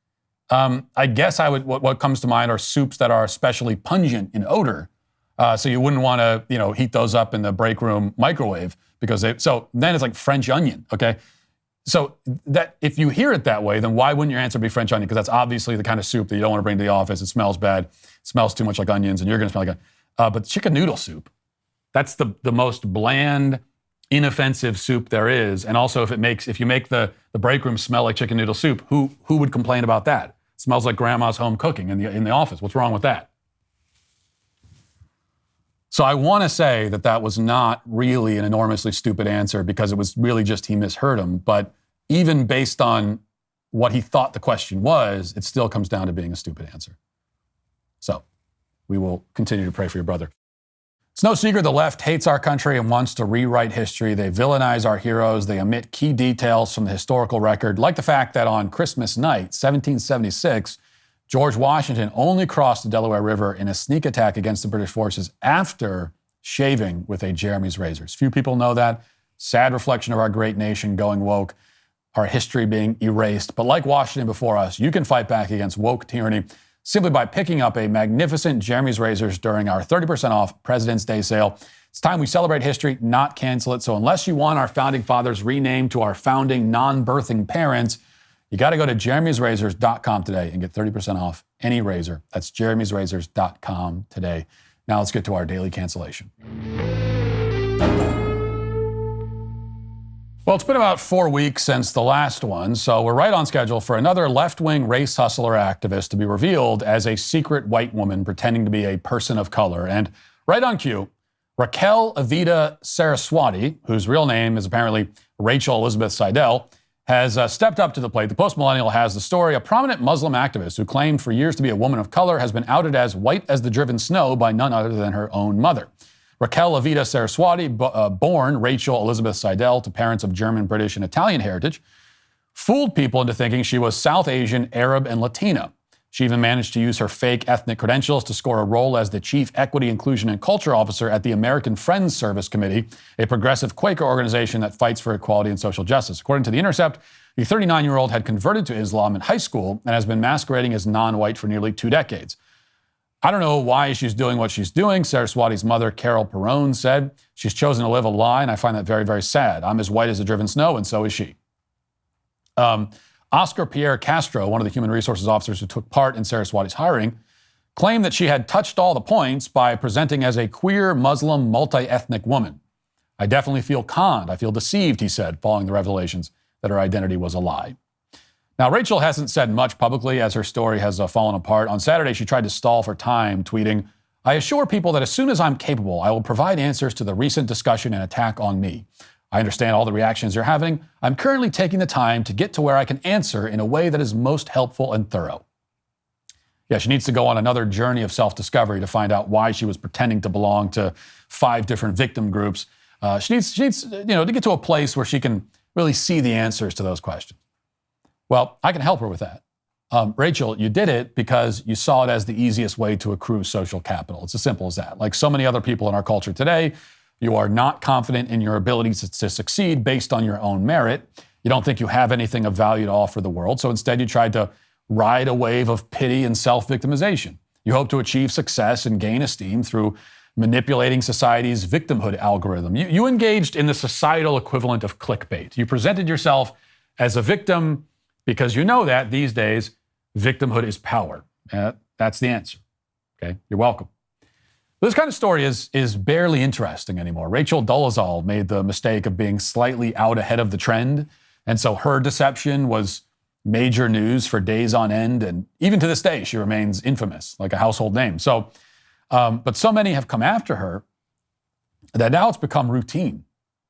I guess what comes to mind are soups that are especially pungent in odor. So you wouldn't want to, heat those up in the break room microwave so then it's like French onion, okay? So that if you hear it that way, then why wouldn't your answer be French onion? Because that's obviously the kind of soup that you don't want to bring to the office. It smells bad. It smells too much like onions, and you're going to smell like but chicken noodle soup, that's the most bland, inoffensive soup there is. And also, if you make the break room smell like chicken noodle soup, who would complain about that? It smells like grandma's home cooking in the office. What's wrong with that? So I want to say that that was not really an enormously stupid answer because it was really just he misheard him. But even based on what he thought the question was, it still comes down to being a stupid answer. So we will continue to pray for your brother. It's no secret the left hates our country and wants to rewrite history. They villainize our heroes. They omit key details from the historical record, like the fact that on Christmas night, 1776, George Washington only crossed the Delaware River in a sneak attack against the British forces after shaving with a Jeremy's razors. Few people know that. Sad reflection of our great nation going woke, our history being erased. But like Washington before us, you can fight back against woke tyranny simply by picking up a magnificent Jeremy's razors during our 30% off President's Day sale. It's time we celebrate history, not cancel it. So unless you want our founding fathers renamed to our founding non-birthing parents, you got to go to jeremy'srazors.com today and get 30% off any razor. That's jeremy'srazors.com today. Now let's get to our daily cancellation. Well, it's been about 4 weeks since the last one, so we're right on schedule for another left-wing race hustler activist to be revealed as a secret white woman pretending to be a person of color. And right on cue, Raquel Evita Saraswati, whose real name is apparently Rachel Elizabeth Seidel, has stepped up to the plate. The Post-Millennial has the story. A prominent Muslim activist who claimed for years to be a woman of color has been outed as white as the driven snow by none other than her own mother. Raquel Evita Saraswati, born Rachel Elizabeth Seidel to parents of German, British, and Italian heritage, fooled people into thinking she was South Asian, Arab, and Latina. She even managed to use her fake ethnic credentials to score a role as the Chief Equity, Inclusion, and Culture Officer at the American Friends Service Committee, a progressive Quaker organization that fights for equality and social justice. According to The Intercept, the 39-year-old had converted to Islam in high school and has been masquerading as non-white for nearly 2 decades. I don't know why she's doing what she's doing. Saraswati's mother, Carol Perrone, said, she's chosen to live a lie, and I find that very, very sad. I'm as white as the driven snow, and so is she. Oscar Pierre Castro, one of the human resources officers who took part in Saraswati's hiring, claimed that she had touched all the points by presenting as a queer, Muslim, multi-ethnic woman. I definitely feel conned. I feel deceived, he said, following the revelations that her identity was a lie. Now, Rachel hasn't said much publicly as her story has fallen apart. On Saturday, she tried to stall for time, tweeting, I assure people that as soon as I'm capable, I will provide answers to the recent discussion and attack on me. I understand all the reactions you're having. I'm currently taking the time to get to where I can answer in a way that is most helpful and thorough. Yeah, she needs to go on another journey of self-discovery to find out why she was pretending to belong to 5 different victim groups. She needs, to get to a place where she can really see the answers to those questions. Well, I can help her with that. Rachel, you did it because you saw it as the easiest way to accrue social capital. It's as simple as that. Like so many other people in our culture today, you are not confident in your ability to succeed based on your own merit. You don't think you have anything of value to offer the world. So instead, you tried to ride a wave of pity and self-victimization. You hope to achieve success and gain esteem through manipulating society's victimhood algorithm. You engaged in the societal equivalent of clickbait. You presented yourself as a victim because you know that these days, victimhood is power. That's the answer. Okay, you're welcome. This kind of story is barely interesting anymore. Rachel Dolezal made the mistake of being slightly out ahead of the trend, and so her deception was major news for days on end, and even to this day, she remains infamous, like a household name. So, but so many have come after her that now it's become routine.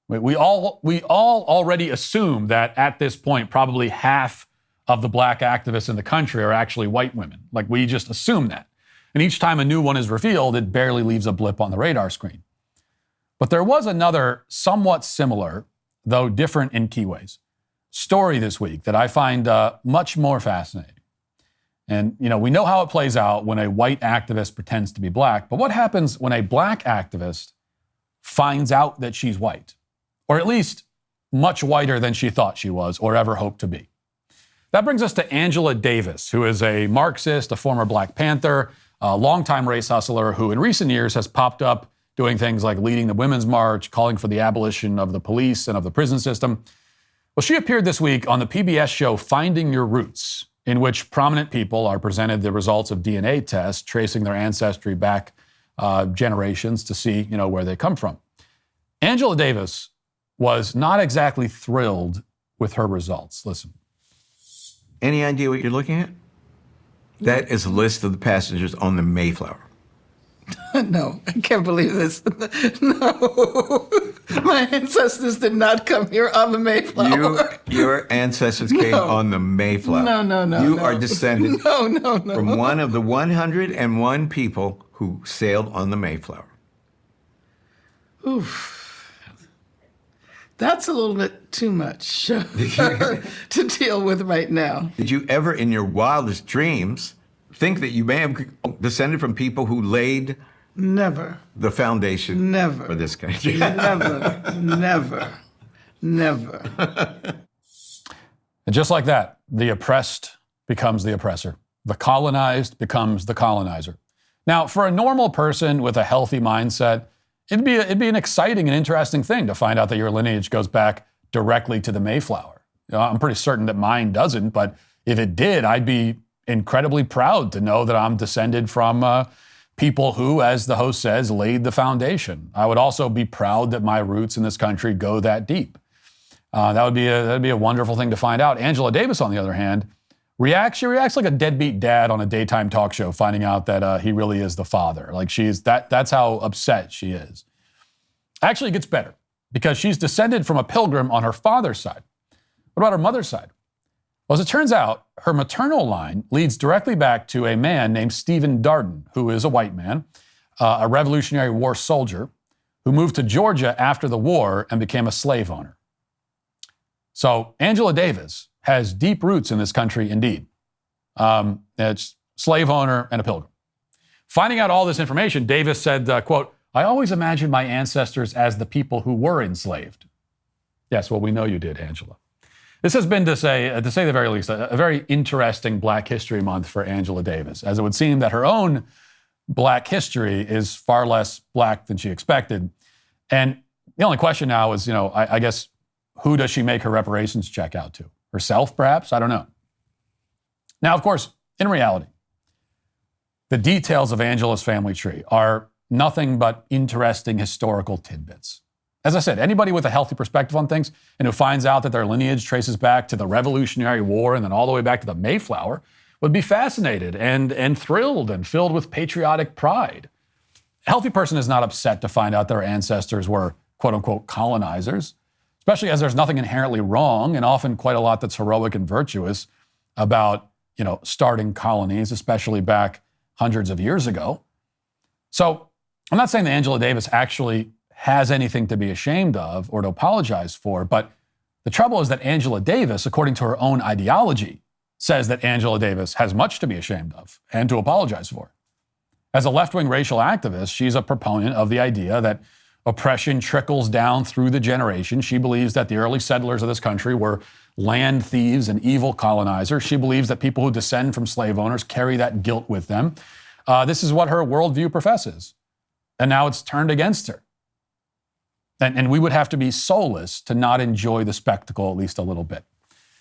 We all already assume that at this point, probably half of the black activists in the country are actually white women. Like we just assume that. And each time a new one is revealed, it barely leaves a blip on the radar screen. But there was another somewhat similar, though different in key ways, story this week that I find much more fascinating. And, we know how it plays out when a white activist pretends to be black, but what happens when a black activist finds out that she's white? Or at least much whiter than she thought she was or ever hoped to be. That brings us to Angela Davis, who is a Marxist, a former Black Panther, a longtime race hustler who in recent years has popped up doing things like leading the Women's March, calling for the abolition of the police and of the prison system. Well, she appeared this week on the PBS show Finding Your Roots, in which prominent people are presented the results of DNA tests, tracing their ancestry back generations to see, where they come from. Angela Davis was not exactly thrilled with her results. Listen. Any idea what you're looking at? That is a list of the passengers on the Mayflower. No, I can't believe this. No. My ancestors did not come here on the Mayflower. Your ancestors came on the Mayflower. No. You are descended No. from one of the 101 people who sailed on the Mayflower. Oof. That's a little bit too much to deal with right now. Did you ever, in your wildest dreams, think that you may have descended from people who laid Never. the foundation Never. for this country? Never. And just like that, the oppressed becomes the oppressor. The colonized becomes the colonizer. Now, for a normal person with a healthy mindset, it'd be an exciting and interesting thing to find out that your lineage goes back directly to the Mayflower. You know, I'm pretty certain that mine doesn't, but if it did, I'd be incredibly proud to know that I'm descended from people who, as the host says, laid the foundation. I would also be proud that my roots in this country go that deep. That'd be a wonderful thing to find out. Angela Davis, on the other hand, she reacts like a deadbeat dad on a daytime talk show, finding out that he really is the father. Like that's how upset she is. Actually, it gets better because she's descended from a pilgrim on her father's side. What about her mother's side? Well, as it turns out, her maternal line leads directly back to a man named Stephen Darden, who is a white man, a Revolutionary War soldier, who moved to Georgia after the war and became a slave owner. So Angela Davis has deep roots in this country indeed. It's slave owner and a pilgrim. Finding out all this information, Davis said, quote, "I always imagined my ancestors as the people who were enslaved." Yes, well, we know you did, Angela. This has been, to say the very least, a very interesting Black History Month for Angela Davis, as it would seem that her own Black history is far less Black than she expected. And the only question now is, I guess, who does she make her reparations check out to? Herself, perhaps? I don't know. Now, of course, in reality, the details of Angela's family tree are nothing but interesting historical tidbits. As I said, anybody with a healthy perspective on things and who finds out that their lineage traces back to the Revolutionary War and then all the way back to the Mayflower would be fascinated and thrilled and filled with patriotic pride. A healthy person is not upset to find out their ancestors were, quote unquote, colonizers, especially as there's nothing inherently wrong and often quite a lot that's heroic and virtuous about, starting colonies, especially back hundreds of years ago. So I'm not saying that Angela Davis actually has anything to be ashamed of or to apologize for, but the trouble is that Angela Davis, according to her own ideology, says that Angela Davis has much to be ashamed of and to apologize for. As a left-wing racial activist, she's a proponent of the idea that oppression trickles down through the generations. She believes that the early settlers of this country were land thieves and evil colonizers. She believes that people who descend from slave owners carry that guilt with them. This is what her worldview professes. And now it's turned against her. And we would have to be soulless to not enjoy the spectacle at least a little bit.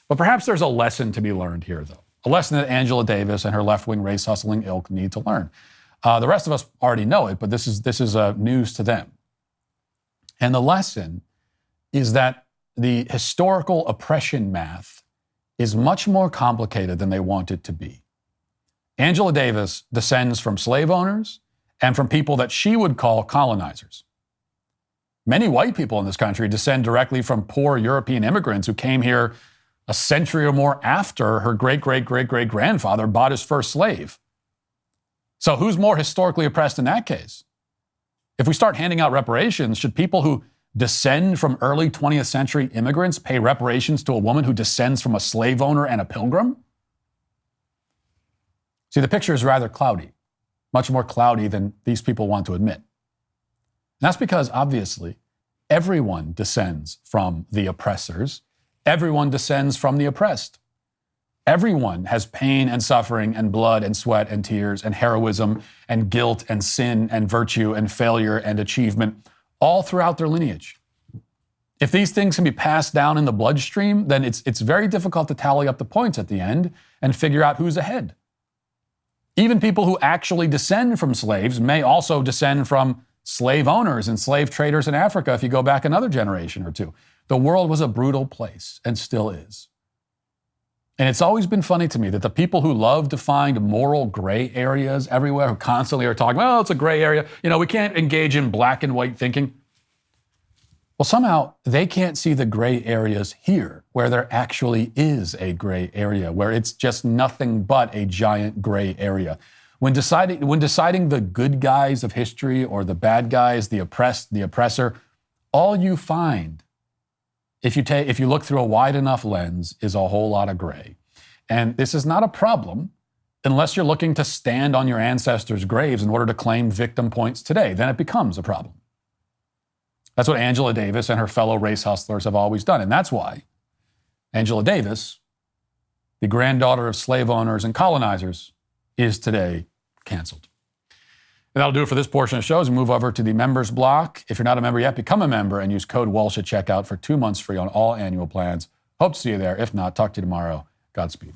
But perhaps there's a lesson to be learned here, though. A lesson that Angela Davis and her left-wing race-hustling ilk need to learn. The rest of us already know it, but this is news to them. And the lesson is that the historical oppression math is much more complicated than they want it to be. Angela Davis descends from slave owners and from people that she would call colonizers. Many white people in this country descend directly from poor European immigrants who came here a century or more after her great-great-great-great-grandfather bought his first slave. So who's more historically oppressed in that case? If we start handing out reparations, should people who descend from early 20th century immigrants pay reparations to a woman who descends from a slave owner and a pilgrim? See, the picture is rather cloudy, much more cloudy than these people want to admit. And that's because, obviously, everyone descends from the oppressors. Everyone descends from the oppressed. Everyone has pain and suffering and blood and sweat and tears and heroism and guilt and sin and virtue and failure and achievement all throughout their lineage. If these things can be passed down in the bloodstream, then it's very difficult to tally up the points at the end and figure out who's ahead. Even people who actually descend from slaves may also descend from slave owners and slave traders in Africa if you go back another generation or two. The world was a brutal place and still is. And it's always been funny to me that the people who love to find moral gray areas everywhere, who constantly are talking, well, it's a gray area. You know, we can't engage in black and white thinking. Well, somehow they can't see the gray areas here, where there actually is a gray area, where it's just nothing but a giant gray area. When deciding the good guys of history or the bad guys, the oppressed, the oppressor, all you find, if you look through a wide enough lens, is a whole lot of gray. And this is not a problem unless you're looking to stand on your ancestors' graves in order to claim victim points today. Then it becomes a problem. That's what Angela Davis and her fellow race hustlers have always done. And that's why Angela Davis, the granddaughter of slave owners and colonizers, is today canceled. And that'll do it for this portion of the show. As we move over to the members block. If you're not a member yet, become a member and use code Walsh at checkout for 2 months free on all annual plans. Hope to see you there. If not, talk to you tomorrow. Godspeed.